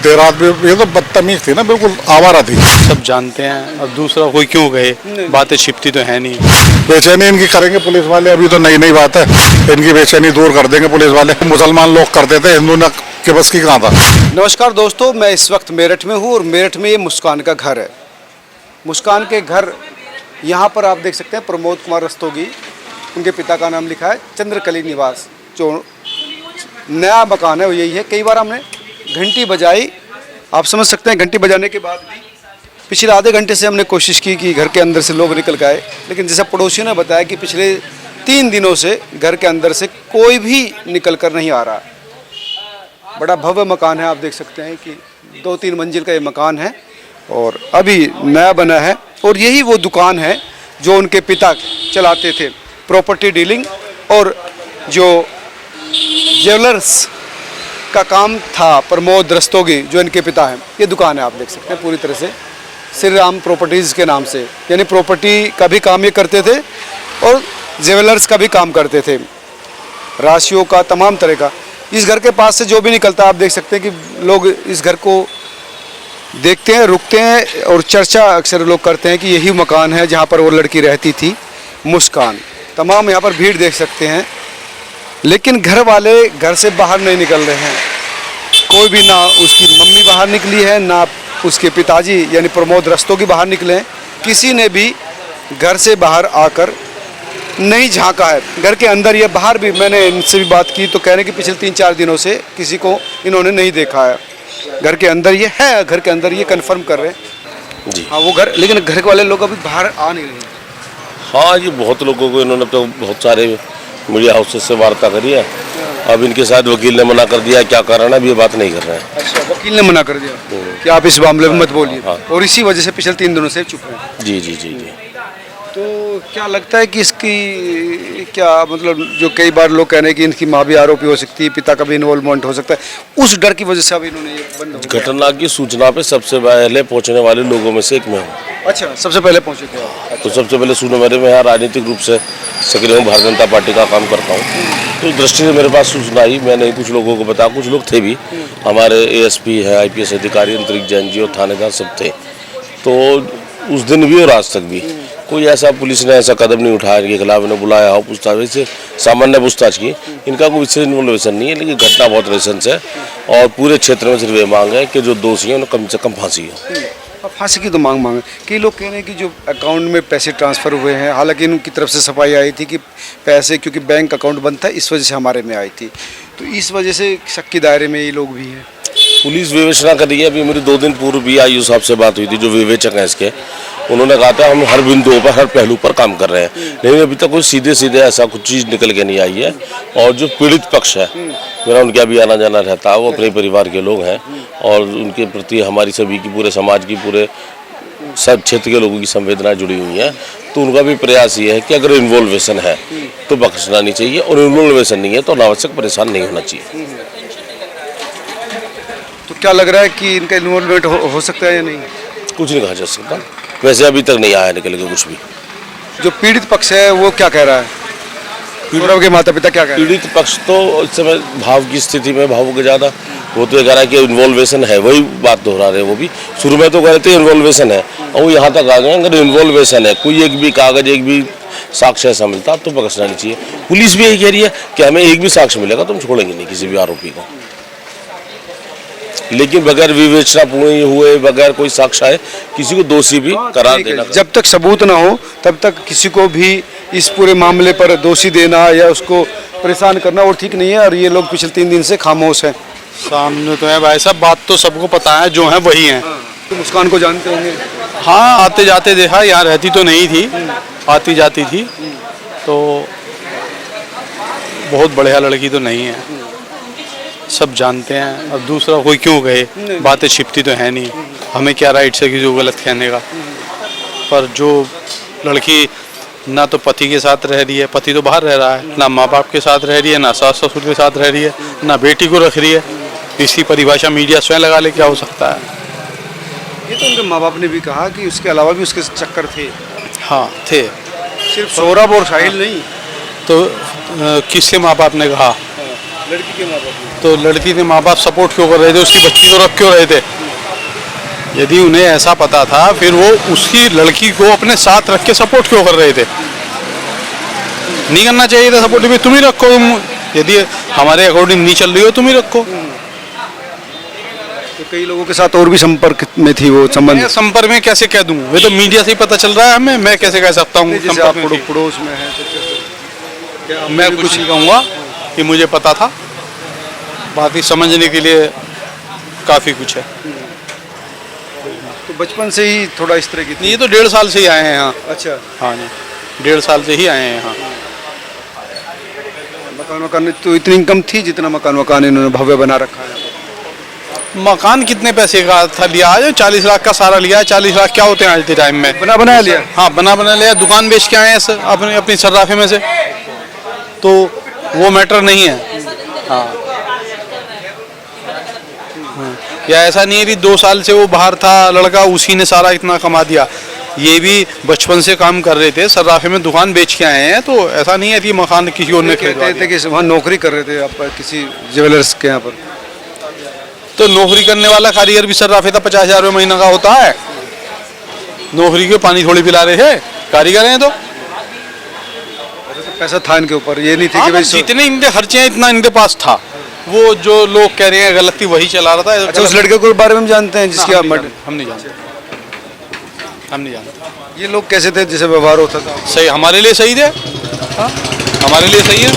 देर रात में ये तो बदतमीज थी ना, बिल्कुल आवारा थी। सब जानते हैं, अब दूसरा कोई क्यों कहे, बातें छिपती तो है नहीं। बेचैनी इनकी करेंगे पुलिस वाले, अभी तो नई नई बात है, इनकी बेचैनी दूर कर देंगे पुलिस वाले। मुसलमान लोग करते थे, हिंदू ने के बस की कहाँ था। नमस्कार दोस्तों, मैं इस वक्त मेरठ में हूँ और मेरठ में ये मुस्कान का घर है। मुस्कान के घर यहाँ पर आप देख सकते हैं प्रमोद कुमार रस्तोगी, उनके पिता का नाम लिखा है चंद्रकली निवास। जो नया मकान है वो यही है। कई बार हमने घंटी बजाई, आप समझ सकते हैं, घंटी बजाने के बाद भी पिछले आधे घंटे से हमने कोशिश की कि घर के अंदर से लोग निकल के आए, लेकिन जैसा पड़ोसियों ने बताया कि पिछले 3 दिनों से घर के अंदर से कोई भी निकल कर नहीं आ रहा। बड़ा भव्य मकान है, आप देख सकते हैं कि 2-3 मंजिल का ये मकान है और अभी नया बना है। और यही वो दुकान है जो उनके पिता चलाते थे, प्रॉपर्टी डीलिंग और जो ज्वेलर्स का काम था प्रमोद रस्तोगी जो इनके पिता हैं। ये दुकान है, आप देख सकते हैं पूरी तरह से श्री राम प्रॉपर्टीज़ के नाम से, यानी प्रॉपर्टी का भी काम ये करते थे और ज्वेलर्स का भी काम करते थे, राशियों का, तमाम तरह का। इस घर के पास से जो भी निकलता है आप देख सकते हैं कि लोग इस घर को देखते हैं, रुकते हैं और चर्चा अक्सर लोग करते हैं कि यही मकान है जहाँ पर वो लड़की रहती थी, मुस्कान। तमाम यहाँ पर भीड़ देख सकते हैं, लेकिन घर वाले घर से बाहर नहीं निकल रहे हैं। कोई भी, ना उसकी मम्मी बाहर निकली है, ना उसके पिताजी यानी प्रमोद रस्तोगी बाहर निकले हैं। किसी ने भी घर से बाहर आकर नहीं झांका है। घर के अंदर या बाहर भी मैंने इनसे भी बात की तो कह रहे हैं कि पिछले 3-4 दिनों से किसी को इन्होंने नहीं देखा है। घर के अंदर ये है, घर के अंदर ये कंफर्म कर रहे हैं जी। हाँ वो घर, लेकिन घर वाले लोग अभी बाहर आ नहीं रहे। हाँ, ये बहुत लोगों को इन्होंने तो बहुत सारे मीडिया हाउसेस से वार्ता करी है। अब इनके साथ वकील ने मना कर दिया, क्या कारण है अभी ये बात नहीं कर रहे हैं। अच्छा, वकील ने मना कर दिया कि आप इस मामले में मत बोलिए। हाँ। और इसी वजह से पिछले 3 दिनों से चुप हैं। जी जी जी जी। तो क्या लगता है कि इसकी क्या मतलब, जो कई बार लोग कह रहे हैं कि इनकी माँ भी आरोपी हो सकती है, पिता का भी इन्वॉल्वमेंट हो सकता है, उस डर की वजह से अब इन्होंने ये बंद हो गया। घटना की सूचना पे सबसे पहले पहुंचने वाले लोगों में से एक मैं हूँ। अच्छा, सबसे पहले पहुंचे थे आप। तो सबसे पहले सुनो, मेरे में यहाँ राजनीतिक रूप से सक्रिय हूँ, भारतीय जनता पार्टी का काम करता हूँ। तो इस दृष्टि से मेरे पास सूचना आई, मैंने कुछ लोगों को बताया, कुछ लोग थे भी, हमारे ASP है, IPS अधिकारी, अंतरिक्ष जैन जी और थानेदार सब थे। तो उस दिन भी और आज तक भी कोई ऐसा पुलिस ने ऐसा कदम नहीं उठाया इनके खिलाफ, इन्हें बुलाया हो पूछताछ से, सामान्य पूछताछ की। इनका कोई विशेष इन्वॉल्वेशन नहीं है, लेकिन घटना बहुत रेसेंस है और पूरे क्षेत्र में सिर्फ ये मांग है कि जो दोषी हैं उन्हें कम से कम फांसी हो। अब फांसी की तो मांग मांगे। कई लोग कह रहे हैं कि जो अकाउंट में पैसे ट्रांसफ़र हुए हैं, हालांकि इनकी तरफ से सफाई आई थी कि पैसे क्योंकि बैंक अकाउंट बंद था इस वजह से हमारे में आई थी, तो इस वजह से शक के दायरे में ये लोग भी हैं। पुलिस विवेचना कर रही है। अभी मेरी 2 दिन पूर्व BIU साहब से बात हुई थी, जो विवेचक हैं इसके। उन्होंने कहा था हम हर बिंदुओं पर, हर पहलू पर काम कर रहे हैं, लेकिन अभी तक कोई सीधे सीधे ऐसा कुछ चीज़ निकल के नहीं आई है। और जो पीड़ित पक्ष है, मेरा उनके अभी आना जाना रहता है, वो अपने परिवार के लोग हैं और उनके प्रति हमारी सभी की, पूरे समाज की, पूरे सब क्षेत्र के लोगों की संवेदना जुड़ी हुई है। तो उनका भी प्रयास ये है कि अगर इन्वॉल्वेशन है तो बख्शना नहीं चाहिए, और इन्वॉल्वेशन नहीं है तो अनावश्यक परेशान नहीं होना चाहिए। तो क्या लग रहा है कि इनका इन्वॉल्वमेंट हो सकता है या नहीं? कुछ नहीं कहा जा सकता, वैसे अभी तक नहीं आया निकल के कुछ भी। जो पीड़ित पक्ष है वो क्या कह रहा है? सौरभ के माता पिता क्या कह रहे हैं? पीड़ित पक्ष तो इस समय भाव की स्थिति में, भावुक ज़्यादा, वो तो ये कह रहा है कि इन्वॉल्वेशन है, वही बात दोहरा रहे हैं वो भी। शुरू में तो कह रहे थे इन्वॉल्वेशन है, और वो यहाँ तक आ गए अगर इन्वॉल्वेशन है, कोई एक भी कागज, एक भी साक्ष्य ऐसा मिलता तो बख्शना नहीं चाहिए। पुलिस भी यही कह रही है कि हमें एक भी साक्ष्य मिलेगा तो हम छोड़ेंगे नहीं किसी भी आरोपी को, लेकिन बगैर विवेचना पूर्ण हुए, बगैर कोई साक्ष्य है, किसी को दोषी भी करार देना। जब तक सबूत ना हो तब तक किसी को भी इस पूरे मामले पर दोषी देना या उसको परेशान करना वो ठीक नहीं है। और ये लोग पिछले 3 दिन से खामोश हैं। सामने तो है भाई साहब, बात तो सबको पता है, जो है वही है। तो मुस्कान को जानते होंगे? हाँ, आते जाते देखा, यहाँ रहती तो नहीं थी, आती जाती थी। तो बहुत बढ़िया लड़की तो नहीं है, सब जानते हैं। अब दूसरा कोई क्यों कहे, बातें छिपती तो है नहीं, हमें क्या राइट है किसी को गलत कहने का। पर जो लड़की ना तो पति के साथ रह रही है, पति तो बाहर रह रहा है, ना माँ बाप के साथ रह रही है, ना सास ससुर के साथ रह रही है, ना बेटी को रख रही है, इसकी परिभाषा मीडिया स्वयं लगा ले, क्या हो सकता है। ये तो उनके माँ बाप ने भी कहा कि उसके अलावा भी उसके चक्कर थे। हाँ थे, सिर्फ सौरभ और साहिल नहीं। तो किसके माँ बाप ने कहा? लड़की के माँ बाप ने। तो लड़की के माँ बाप सपोर्ट क्यों कर रहे थे, उसकी बच्ची को रख क्यों रहे थे? यदि उन्हें ऐसा पता था फिर वो उसकी लड़की को अपने साथ रख के सपोर्ट क्यों कर रहे थे? नहीं करना चाहिए था सपोर्ट भी, तुम ही रखो, तुम यदि हमारे अकॉर्डिंग नहीं चल रही हो तुम ही रखो। तो कई लोगों के साथ और भी संपर्क में थी वो संबंध। मैं संपर्क में कैसे कह दूं, ये तो मीडिया से ही पता चल रहा है हमें, मैं कैसे कह सकता हूँ जैसे संपर्क आप में थी? पड़ोस में है तो क्या मैं कुछ नहीं कहूँगा कि मुझे पता था, बात ही समझने के लिए काफ़ी कुछ है। तो बचपन से ही थोड़ा इस तरह की थी। ये तो 1.5 साल से ही आए हैं यहाँ। अच्छा, हाँ जी, 1.5 साल से ही आए हैं यहाँ। मकान तो इतनी इनकम थी जितना मकान इन्होंने भव्य बना रखा है। मकान कितने पैसे का था लिया आज? 40 लाख का सारा लिया है। 40 लाख क्या होते हैं आज के टाइम में? बनाया लिया। हाँ, बना लिया। दुकान बेच के आए हैं सर अपने अपनी सर्राफे में से, तो वो मैटर नहीं है। हाँ, या ऐसा नहीं है कि 2 साल से वो बाहर था लड़का, उसी ने सारा इतना कमा दिया। ये भी बचपन से काम कर रहे थे, सर्राफे में दुकान बेच के आए हैं, तो ऐसा नहीं है कि मकान किसी और ने खरीदवा कहते थे कि वहाँ नौकरी कर रहे थे आप किसी ज्वेलर्स के यहाँ पर। तो नौकरी करने वाला कारीगर भी सर्राफे था 50,000 रुपये महीना का होता है। नौकरी के पानी थोड़ी पिला रहे थे, कारीगर हैं तो पैसा था इनके ऊपर, ये नहीं थी हाँ, कि भाई जितने इनके खर्चे हैं इतना इनके पास था। वो जो लोग कह रहे हैं गलत थी वही चला रहा था। अच्छा, उस लड़के को बारे में जानते हैं जिसकी आप हम नहीं जानते। ये लोग कैसे थे जिसे व्यवहार होता था? सही, हमारे लिए सही थे। हाँ, हमारे लिए सही है।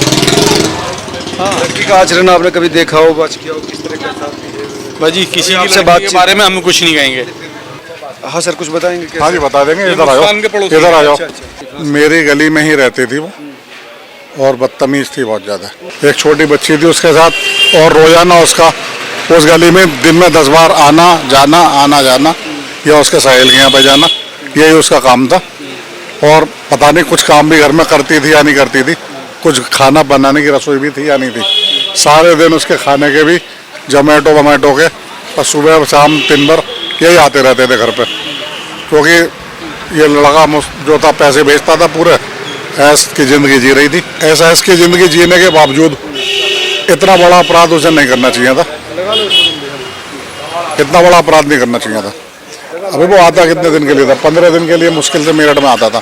लड़की का आचरण आपने कभी देखा हो, बात किया हो, किस तरह का था? भाजी किसी की आपसे लड़की बातचीत- के बारे में हम कुछ नहीं कहेंगे। हाँ सर, कुछ बताएंगे कैसे? हाँ जी बता देंगे, इधर आ मुस्कान के पड़ोसी। जाओ, इधर आ जाओ। अच्छा। मेरी गली में ही रहती थी वो, और बदतमीज थी बहुत ज़्यादा। एक छोटी बच्ची थी उसके साथ, और रोजाना उसका उस गली में दिन में 10 बार आना जाना, या उसके साहिल के यहाँ पे जाना, यही उसका काम था। और पता नहीं कुछ काम भी घर में करती थी या नहीं करती थी, कुछ खाना बनाने की रसोई भी थी या नहीं थी। सारे दिन उसके खाने के भी जोमेटो के, और सुबह शाम 3 बार यही आते रहते थे घर पे, क्योंकि ये लड़का जो था पैसे भेजता था, पूरे ऐश की ज़िंदगी जी रही थी। ऐसा ऐश की ज़िंदगी जीने के बावजूद इतना बड़ा अपराध उसे नहीं करना चाहिए था, इतना बड़ा अपराध नहीं करना चाहिए था। अभी वो आता कितने दिन के लिए था? 15 दिन के लिए मुश्किल से मेरठ में आता था।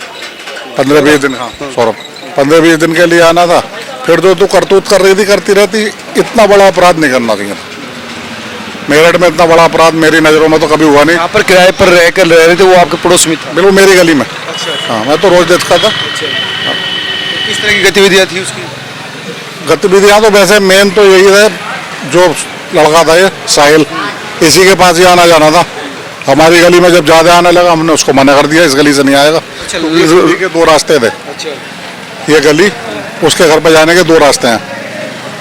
15-20 दिन, हाँ सौरभ, 15-20 दिन के लिए आना था। फिर जो तू करतूत कर रही थी करती रहती, इतना बड़ा अपराध नहीं करना चाहिए था। मेरठ में इतना बड़ा अपराध मेरी नज़रों में तो कभी हुआ नहीं। यहाँ पर किराए पर रह रहे थे, वो आपके पड़ोस में था? बिल्कुल मेरी गली में। अच्छा, हाँ, मैं तो रोज देखता था। किस तरह की गतिविधियाँ थी उसकी? गतिविधियाँ तो वैसे मेन तो यही है, जो लड़का था ये साहिल, इसी के पास ही आना जाना था। हमारी गली में जब ज़्यादा आने लगा, हमने उसको मना कर दिया, इस गली से नहीं आएगा। अच्छा, तो इस गली के 2 रास्ते थे। अच्छा, ये गली, उसके घर पर जाने के 2 रास्ते हैं,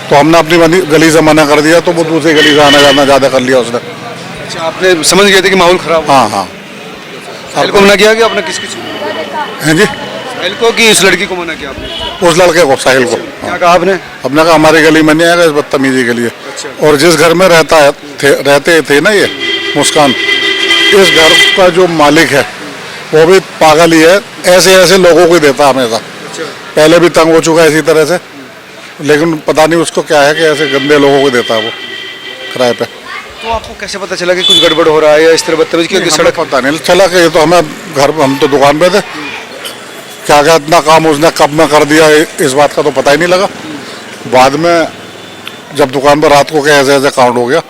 तो हमने अपनी गली से मना कर दिया, तो वो दूसरी गली से आना जाना ज़्यादा कर लिया उसने। अच्छा, आपने समझ गए थे कि माहौल खराब हो? हाँ हाँ। साहिल को मना किया कि आपने किस हैं जी, साहिल को कि उस लड़की को मना किया आपने? उस लड़के को, साहिल को। क्या कहा आपने? हमने कहा हमारी गली में नहीं आएगा, इस बदतमीजी के लिए। और जिस घर में रहते थे ना ये मुस्कान, इस घर का जो मालिक है वो भी पागल ही है, ऐसे ऐसे लोगों को ही देता हमेशा। पहले भी तंग हो चुका है इसी तरह से, लेकिन पता नहीं उसको क्या है कि ऐसे गंदे लोगों को देता है वो किराए पे। तो आपको कैसे पता चला कि कुछ गड़बड़ हो रहा है या इस तरह बदतमीजी? क्योंकि सड़क पता नहीं चला कि ये तो हम तो दुकान पे थे, क्या क्या इतना काम उसने कब में कर दिया इस बात का तो पता ही नहीं लगा। बाद में जब दुकान पर रात को क्या ऐसे ऐसे कांड हो गया,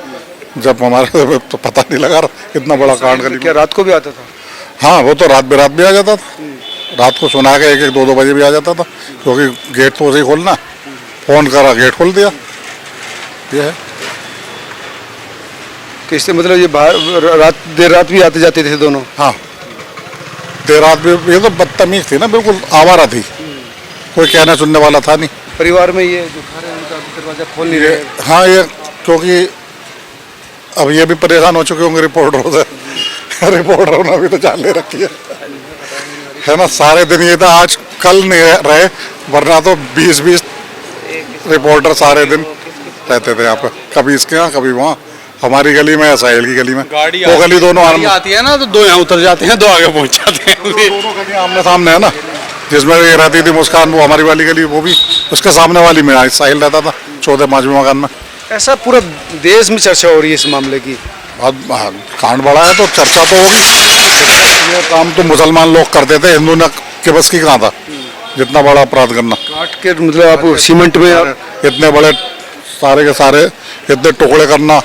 जब हमारे तो पता नहीं लगा इतना बड़ा कांड कर। क्या रात को भी आता था? हाँ, वो तो रात बेरात भी आ जाता था, रात को सुना के 1-1, 2-2 बजे भी आ जाता था, क्योंकि गेट तो उसे ही खोलना, फोन करा गेट खोल दिया। ये है कि इससे मतलब ये बाहर देर रात भी आते जाते थे दोनों? हाँ, देर रात भी। ये तो बदतमीज थी ना, बिल्कुल आवारा थी, कोई कहना सुनने वाला था नहीं। परिवार में ये जो घर है उनका दरवाजा खोल नहीं रहे? हाँ, ये क्योंकि अब ये भी परेशान हो चुके होंगे रिपोर्टरों से। रिपोर्टरों ने भी तो जान ले रखी है ना। सारे दिन ये था, आज कल नहीं रहे, वरना तो 20-20 रिपोर्टर सारे दिन रहते थे यहाँ पे, कभी इसके यहाँ कभी वहाँ। हमारी गली में या साहिल की गली में, वो गली दोनों आती है ना, तो 2 यहाँ उतर जाते हैं, 2 आगे पहुँच जाते हैं। दोनों गली आमने सामने है ना। जिसमें ये रहती थी मुस्कान, वो हमारी वाली गली, वो भी उसके सामने वाली में साहिल रहता था, 4थे 5वें मकान में। ऐसा पूरा देश में चर्चा हो रही है इस मामले की। बहुत कांड बढ़ा है तो चर्चा तो होगी। ये काम तो मुसलमान लोग करते थे, हिंदू ने के बस की कहाँ था जितना बड़ा अपराध करना। काट के मतलब आप सीमेंट में आप इतने बड़े सारे के सारे इतने टुकड़े करना,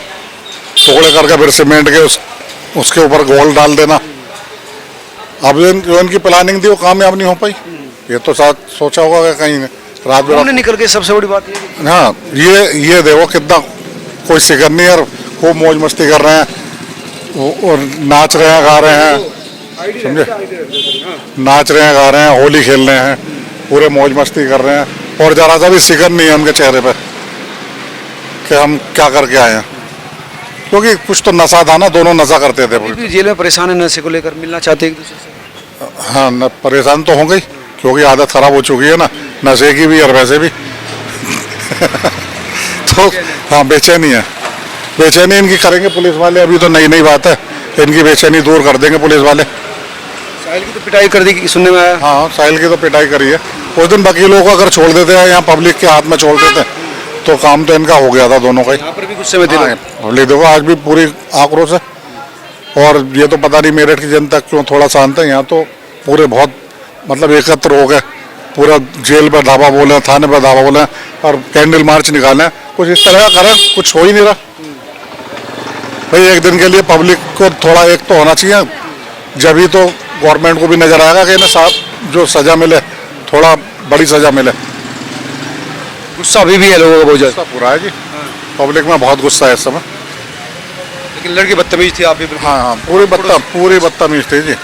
टुकड़े करके फिर सीमेंट के उसके ऊपर गोल डाल देना। अब जो इनकी प्लानिंग थी वो कामयाब नहीं हो पाई। ये तो साथ सोचा होगा कि कहीं रात घूमने में। निकल के सबसे बड़ी बात ये है हाँ, ये देखो कितना कोई फिक्र नहीं है और खूब मौज मस्ती कर रहे हैं और नाच रहे हैं, गा रहे हैं, समझे, नाच रहे हैं, गा रहे हैं, होली खेल रहे हैं, पूरे मौज मस्ती कर रहे हैं और जरा सा भी फिक्र नहीं है उनके चेहरे पे कि हम क्या करके आए हैं। क्योंकि कुछ तो नशा था ना, दोनों नशा करते थे। अभी भी जेल में परेशान है नशे को लेकर, मिलना चाहते हैं एक दूसरे से। हाँ, न परेशान तो हो गई क्योंकि आदत खराब हो चुकी है ना, नशे की भी और वैसे भी। तो हाँ, बेचैनी है, बेचैनी इनकी करेंगे पुलिस वाले। अभी तो नई नई बात है, इनकी बेचैनी दूर कर देंगे पुलिस वाले। साहिल की तो पिटाई कर दी सुनने में आया। हाँ, साहिल की तो पिटाई करी है। उस दिन वकीलों को अगर छोड़ देते हैं या पब्लिक के हाथ में छोड़ देते तो काम तो इनका हो गया था दोनों का ही। यहाँ पर भी गुस्से में थे लोग। पब्लिक देखो आज भी पूरी आक्रोश है। और ये तो पता नहीं मेरठ की जनता क्यों थोड़ा शांत है, यहाँ तो पूरे बहुत मतलब एकत्र हो गए, पूरा जेल पर धावा बोले, थाने पर धावा बोले और कैंडल मार्च निकाले। कुछ इस तरह का करें, कुछ हो ही नहीं रहा भाई। एक दिन के लिए पब्लिक को थोड़ा एक तो होना चाहिए, जब ही तो गवर्नमेंट को भी नजर आएगा कि इन्हें साहब जो सजा मिले, थोड़ा बड़ी सजा मिले। गुस्सा अभी भी है लोगों का बहुत ज्यादा। गुस्सा पूरा है जी, पब्लिक में बहुत गुस्सा है इस समय। लेकिन लड़की बदतमीज थी, आप भी हाँ हाँ, पूरी बदतमीज थी जी।